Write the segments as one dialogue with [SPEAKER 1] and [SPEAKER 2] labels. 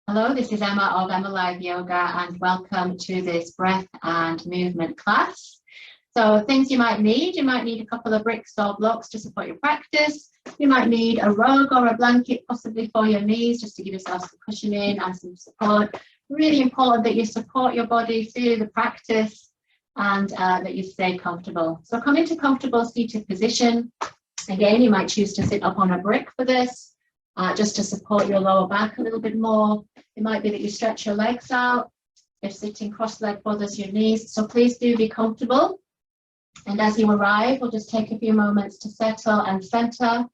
[SPEAKER 1] Hello, this is Emma of EmmaLiveYoga and welcome to this breath and movement class. So things you might need a couple of bricks or blocks to support your practice. You might need a rug or a blanket possibly for your knees just to give yourself some cushioning and some support. Really important that you support your body through the practice and that you stay comfortable. So come into comfortable seated position. Again, you might choose to sit up on a brick for this. Just to support your lower back a little bit more. It might be that you stretch your legs out. If sitting cross-legged bothers your knees, so please do be comfortable. And as you arrive, we'll just take a few moments to settle and center.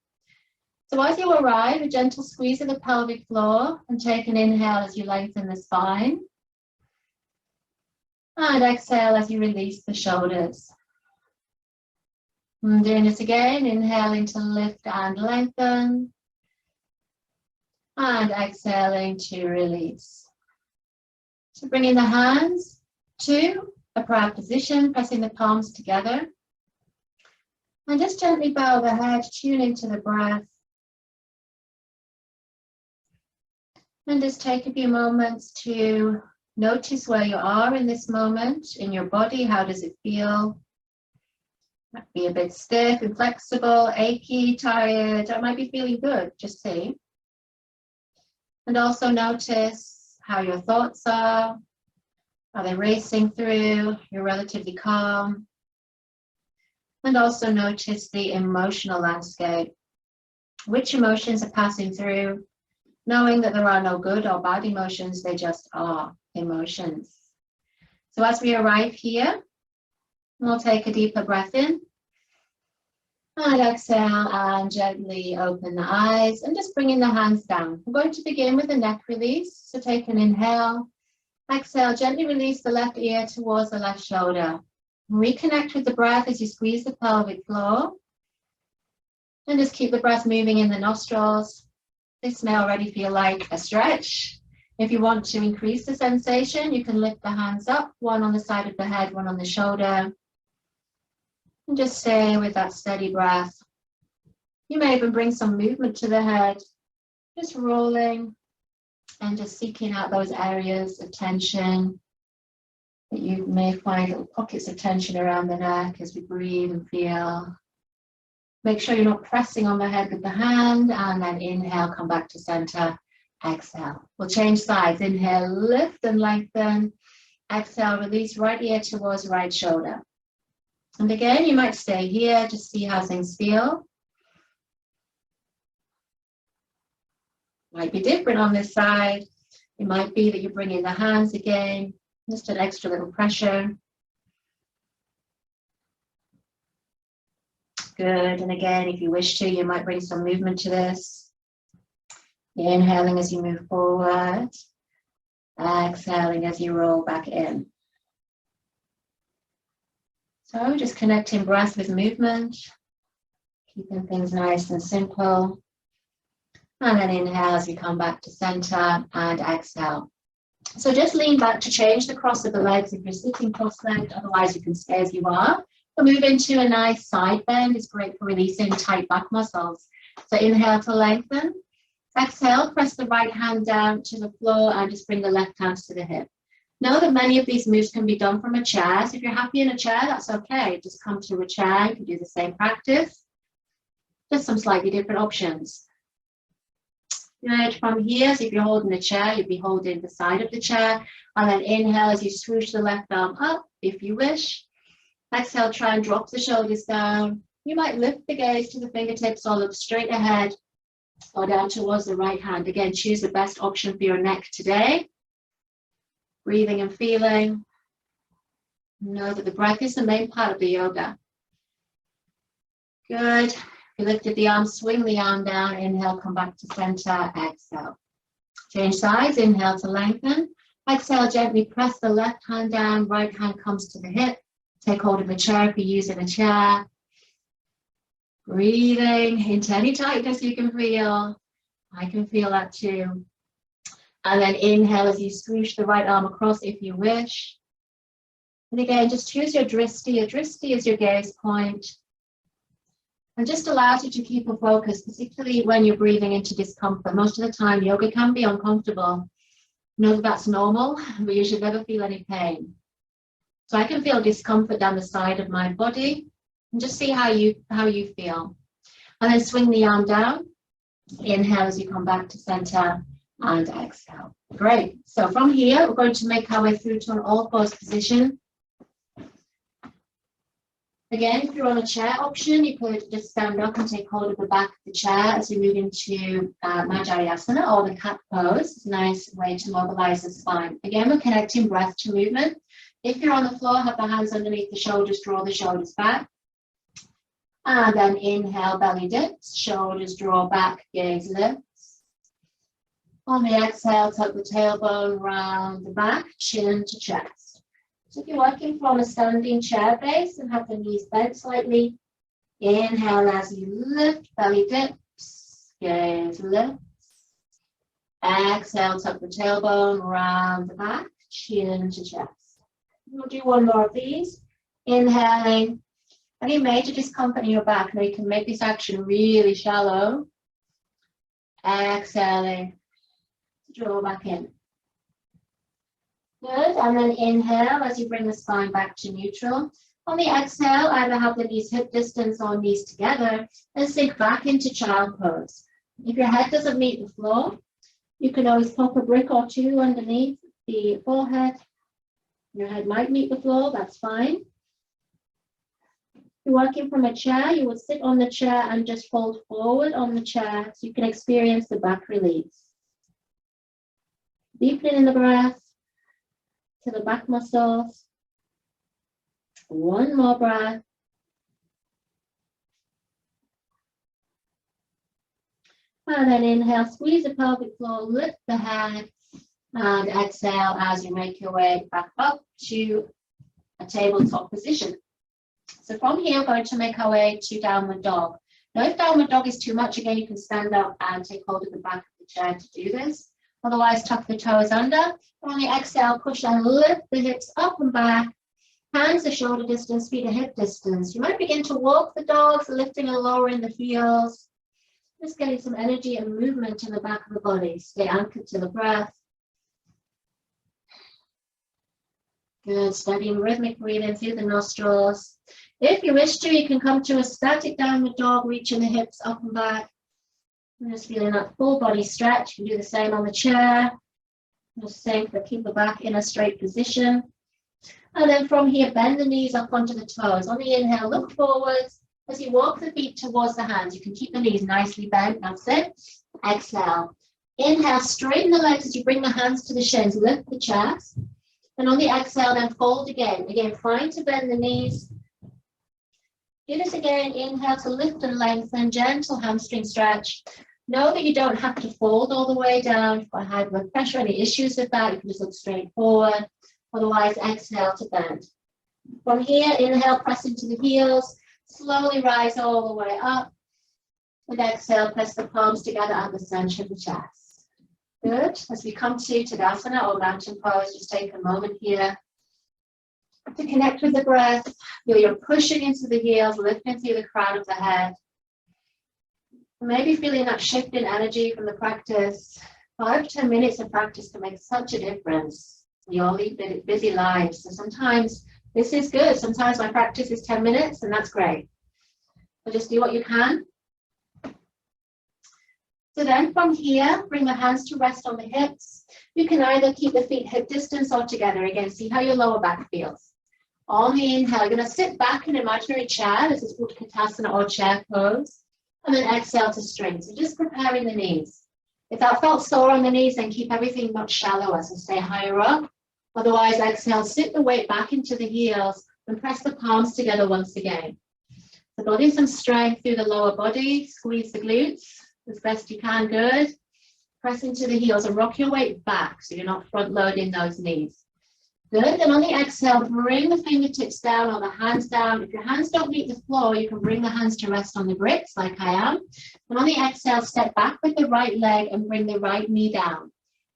[SPEAKER 1] So as you arrive, a gentle squeeze of the pelvic floor and take an inhale as you lengthen the spine. And exhale as you release the shoulders. And doing this again, inhaling to lift and lengthen. And exhaling to release. So bringing the hands to a proud position, pressing the palms together. And just gently bow the head, tune into the breath. And just take a few moments to notice where you are in this moment, in your body. How does it feel? Might be a bit stiff, inflexible, achy, tired, or it might be feeling good, just see. And also notice how your thoughts are. Are they racing through? You're relatively calm. And also notice the emotional landscape. Which emotions are passing through? Knowing that there are no good or bad emotions, they just are emotions. So as we arrive here, we'll take a deeper breath in. And exhale and gently open the eyes and just bringing the hands down. We're going to begin with a neck release. So take an inhale. Exhale, gently release the left ear towards the left shoulder. Reconnect with the breath as you squeeze the pelvic floor. And just keep the breath moving in the nostrils. This may already feel like a stretch. If you want to increase the sensation, you can lift the hands up, one on the side of the head, one on the shoulder. And just stay with that steady breath. You may even bring some movement to the head, just rolling and just seeking out those areas of tension that you may find little pockets of tension around the neck as we breathe and feel. Make sure you're not pressing on the head with the hand, and then inhale, come back to center, exhale. We'll change sides. Inhale, lift and lengthen. Exhale, release right ear towards right shoulder. And again, you might stay here, just see how things feel. Might be different on this side. It might be that you bring in the hands again, just an extra little pressure. Good, and again, if you wish to, you might bring some movement to this. Inhaling as you move forward, exhaling as you roll back in. So just connecting breath with movement, keeping things nice and simple. And then inhale as you come back to center and exhale. So just lean back to change the cross of the legs if you're sitting cross-legged, otherwise you can stay as you are. So move into a nice side bend. It's great for releasing tight back muscles. So inhale to lengthen. Exhale, press the right hand down to the floor and just bring the left hand to the hip. Know that many of these moves can be done from a chair. So if you're happy in a chair, that's okay. Just come to a chair. You can do the same practice. Just some slightly different options. Good. From here, so if you're holding a chair, you'd be holding the side of the chair. And then inhale as you swoosh the left arm up, if you wish. Exhale, try and drop the shoulders down. You might lift the gaze to the fingertips or look straight ahead or down towards the right hand. Again, choose the best option for your neck today. Breathing and feeling. Know that the breath is the main part of the yoga. Good. If you lifted the arm, swing the arm down. Inhale, come back to center. Exhale. Change sides. Inhale to lengthen. Exhale, gently press the left hand down. Right hand comes to the hip. Take hold of a chair if you're using a chair. Breathing into any tightness you can feel. I can feel that too. And then inhale as you swoosh the right arm across if you wish. And again, just choose your drishti. Your drishti is your gaze point. And just allows you to keep a focus, particularly when you're breathing into discomfort. Most of the time, yoga can be uncomfortable. Know that that's normal, but you should never feel any pain. So I can feel discomfort down the side of my body, and just see how you feel. And then swing the arm down. Inhale as you come back to center, and exhale. Great. So from here, we're going to make our way through to an all-fours position. Again, if you're on a chair option, you could just stand up and take hold of the back of the chair as we move into Tadasana, or the cat pose. It's a nice way to mobilize the spine. Again, we're connecting breath to movement. If you're on the floor, have the hands underneath the shoulders, draw the shoulders back. And then inhale, belly dips, shoulders draw back, gaze lifts. On the exhale, tuck the tailbone round the back, chin to chest. So if you're working from a standing chair base and have the knees bent slightly, inhale as you lift, belly dips, gaze lifts. Exhale, tuck the tailbone round the back, chin to chest. We'll do one more of these. Inhaling. Any major discomfort in your back, now you can make this action really shallow. Exhaling, draw back in. Good, and then inhale as you bring the spine back to neutral. On the exhale, either have the knees hip distance or knees together, and sink back into child pose. If your head doesn't meet the floor, you can always pop a brick or two underneath the forehead. Your head might meet the floor, that's fine. If you're working from a chair, you would sit on the chair and just fold forward on the chair so you can experience the back release. Deepening in the breath to the back muscles. One more breath. And then inhale, squeeze the pelvic floor, lift the head, and exhale as you make your way back up to a tabletop position. So from here, we're going to make our way to downward dog. Now, if downward dog is too much, again, you can stand up and take hold of the back of the chair to do this. Otherwise, tuck the toes under. On the exhale, push and lift the hips up and back. Hands are shoulder distance, feet are hip distance. You might begin to walk the dogs, lifting and lowering the heels. Just getting some energy and movement in the back of the body. Stay anchored to the breath. Good, steady rhythmic breathing through the nostrils. If you wish to, you can come to a static downward dog, reaching the hips up and back. I'm just feeling that full body stretch. You can do the same on the chair. Just sink, but keep the back in a straight position. And then from here, bend the knees up onto the toes. On the inhale, look forwards. As you walk the feet towards the hands, you can keep the knees nicely bent. That's it. Exhale. Inhale, straighten the legs as you bring the hands to the shins. Lift the chest. And on the exhale, then fold again. Again, find to bend the knees. Do this again. Inhale to lift and lengthen. Gentle hamstring stretch. Know that you don't have to fold all the way down. If you've got high blood pressure, any issues with that, you can just look straight forward. Otherwise, exhale to bend. From here, inhale, press into the heels. Slowly rise all the way up. And exhale, press the palms together at the center of the chest. Good. As we come to Tadasana or mountain pose, just take a moment here to connect with the breath. Feel you're pushing into the heels, lifting through the crown of the head. Maybe feeling that shift in energy from the practice. 5 to 10 minutes of practice can make such a difference. We all lead busy lives, so sometimes this is good. Sometimes my practice is 10 minutes, and that's great. So just do what you can. So then from here, bring the hands to rest on the hips. You can either keep the feet hip distance or together. Again, see how your lower back feels. On the inhale, you're going to sit back in an imaginary chair. This is called Tadasana or chair pose. And then exhale to string. So just preparing the knees. If that felt sore on the knees, then keep everything much shallower. So stay higher up. Otherwise, exhale, sit the weight back into the heels and press the palms together once again. So building some strength through the lower body. Squeeze the glutes as best you can. Good. Press into the heels and rock your weight back so you're not front loading those knees. Good. And on the exhale, bring the fingertips down or the hands down. If your hands don't meet the floor, you can bring the hands to rest on the bricks like I am. And on the exhale, step back with the right leg and bring the right knee down.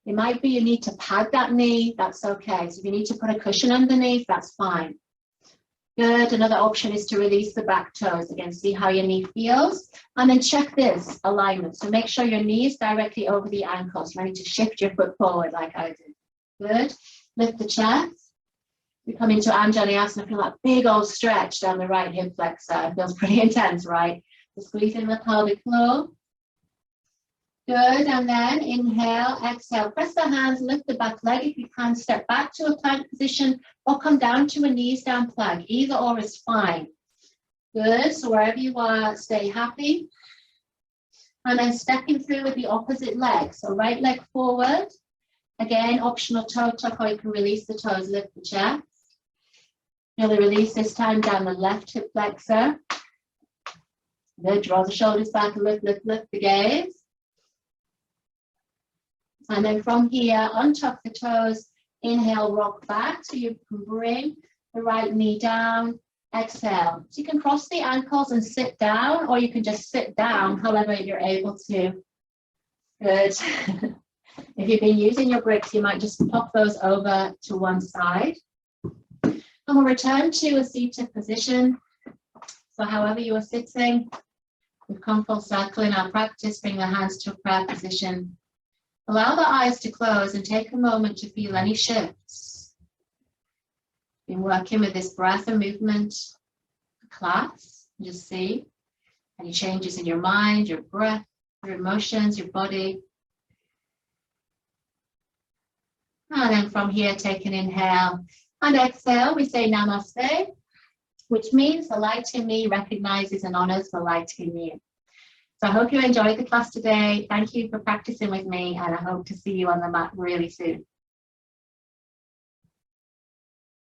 [SPEAKER 1] It might be you need to pad that knee. That's okay. So if you need to put a cushion underneath, that's fine. Good. Another option is to release the back toes. Again, see how your knee feels. And then check this alignment. So make sure your knee is directly over the ankles. You might need to shift your foot forward like I did. Good. Lift the chest. We come into Anjali-asana, feel that big old stretch down the right hip flexor. It feels pretty intense, right? So squeeze in the pelvic floor. Good, and then inhale, exhale. Press the hands, lift the back leg. If you can, step back to a plank position or come down to a knees down plank. Either or is fine. Good, so wherever you are, stay happy. And then stepping through with the opposite leg. So right leg forward. Again, optional toe tuck, or you can release the toes, lift the chest. Feel the release this time down the left hip flexor. Good, draw the shoulders back, lift, lift, lift the gaze. And then from here, untuck the toes, inhale, rock back. So you can bring the right knee down, exhale. So you can cross the ankles and sit down, or you can just sit down, however you're able to. Good. If you've been using your bricks, you might just pop those over to one side. And we'll return to a seated position. So however you are sitting, we've come full circle in our practice, bring the hands to a prayer position. Allow the eyes to close and take a moment to feel any shifts. Been working with this breath and movement class. Just see any changes in your mind, your breath, your emotions, your body. And then from here, take an inhale and exhale. We say namaste, which means the light in me recognizes and honors the light in you. So I hope you enjoyed the class today. Thank you for practicing with me, and I hope to see you on the mat really soon.